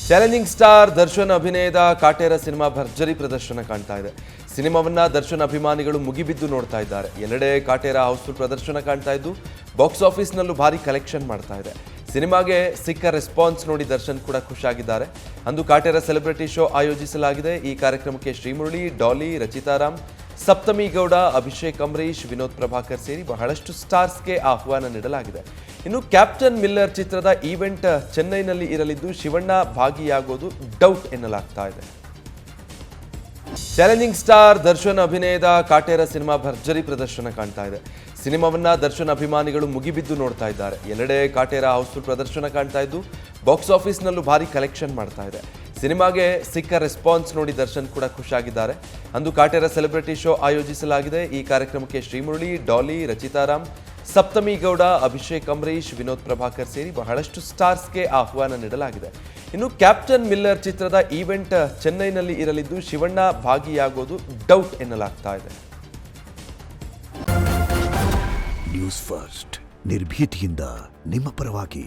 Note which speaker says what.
Speaker 1: Challenging star Darshan ಅಭಿನಯದ Kaatera cinema ಭರ್ಜರಿ ಪ್ರದರ್ಶನ ಕಾಣ್ತಾ ಇದೆ. ಸಿನಿಮಾವನ್ನ ದರ್ಶನ್ ಅಭಿಮಾನಿಗಳು ಮುಗಿಬಿದ್ದು ನೋಡ್ತಾ ಇದ್ದಾರೆ. ಎಲ್ಲೆಡೆ ಕಾಟೇರ ಹೌಸ್ಫುಲ್ ಪ್ರದರ್ಶನ ಕಾಣ್ತಾ ಇದ್ದು ಬಾಕ್ಸ್ ಆಫೀಸ್ನಲ್ಲೂ ಭಾರಿ ಕಲೆಕ್ಷನ್ ಮಾಡ್ತಾ ಇದೆ. ಸಿನಿಮಾಗೆ ಸಿಕ್ಕ ರೆಸ್ಪಾನ್ಸ್ ನೋಡಿ ದರ್ಶನ್ ಕೂಡ ಖುಷಿಯಾಗಿದ್ದಾರೆ. ಅಂದು ಕಾಟೇರ ಸೆಲೆಬ್ರಿಟಿ ಶೋ ಆಯೋಜಿಸಲಾಗಿದೆ. ಈ ಕಾರ್ಯಕ್ರಮಕ್ಕೆ ಶ್ರೀಮುರಳಿ, ಡಾಲಿ, ರಚಿತಾರಾಮ್, ಸಪ್ತಮಿ ಗೌಡ, ಅಭಿಷೇಕ್ ಅಂಬರೀಶ್, ವಿನೋದ್ ಪ್ರಭಾಕರ್ ಸೇರಿ ಬಹಳಷ್ಟು ಸ್ಟಾರ್ಸ್ಗೆ ಆಹ್ವಾನ ನೀಡಲಾಗಿದೆ. ಇನ್ನು ಕ್ಯಾಪ್ಟನ್ ಮಿಲ್ಲರ್ ಚಿತ್ರದ ಈವೆಂಟ್ ಚೆನ್ನೈನಲ್ಲಿ ಇರಲಿದ್ದು ಶಿವಣ್ಣ ಭಾಗಿಯಾಗೋದು ಡೌಟ್ ಎನ್ನಲಾಗ್ತಾ ಇದೆ. ಚಾಲೆಂಜಿಂಗ್ ಸ್ಟಾರ್ ದರ್ಶನ್ ಅಭಿನಯದ ಕಾಟೇರ ಸಿನಿಮಾ ಭರ್ಜರಿ ಪ್ರದರ್ಶನ ಕಾಣ್ತಾ ಇದೆ. ಸಿನಿಮಾವನ್ನ ದರ್ಶನ್ ಅಭಿಮಾನಿಗಳು ಮುಗಿಬಿದ್ದು ನೋಡ್ತಾ ಇದ್ದಾರೆ. ಎಲ್ಲೆಡೆ ಕಾಟೇರ ಹೌಸ್ಫುಲ್ ಪ್ರದರ್ಶನ ಕಾಣ್ತಾ ಇದ್ದು ಬಾಕ್ಸ್ ಆಫೀಸ್ನಲ್ಲೂ ಭಾರಿ ಕಲೆಕ್ಷನ್ ಮಾಡ್ತಾ ಇದೆ. ಸಿನಿಮಾಗೆ ಸಿಕ್ಕ ರೆಸ್ಪಾನ್ಸ್ ನೋಡಿ ದರ್ಶನ್ ಕೂಡ ಖುಷಿಯಾಗಿದ್ದಾರೆ. ಅಂದು ಕಾಟೇರ ಸೆಲೆಬ್ರಿಟಿ ಶೋ ಆಯೋಜಿಸಲಾಗಿದೆ. ಈ ಕಾರ್ಯಕ್ರಮಕ್ಕೆ ಶ್ರೀಮುರಳಿ, ಡಾಲಿ, ರಚಿತಾರಾಮ್, ಸಪ್ತಮಿ ಗೌಡ, ಅಭಿಷೇಕ್ ಅಂಬರೀಶ್, ವಿನೋದ್ ಪ್ರಭಾಕರ್ ಸೇರಿ ಬಹಳಷ್ಟು ಸ್ಟಾರ್ಸ್ಗೆ ಆಹ್ವಾನ ನೀಡಲಾಗಿದೆ. ಇನ್ನು ಕ್ಯಾಪ್ಟನ್ ಮಿಲ್ಲರ್ ಚಿತ್ರದ ಈವೆಂಟ್ ಚೆನ್ನೈನಲ್ಲಿ ಇರಲಿದ್ದು ಶಿವಣ್ಣ ಭಾಗಿಯಾಗೋದು ಡೌಟ್ ಎನ್ನಲಾಗ್ತಾ ಇದೆ.
Speaker 2: ನ್ಯೂಸ್ ಫಸ್ಟ್ ನಿರ್ಭೀತಿಯಿಂದ ನಿಮ್ಮ ಪರವಾಗಿ.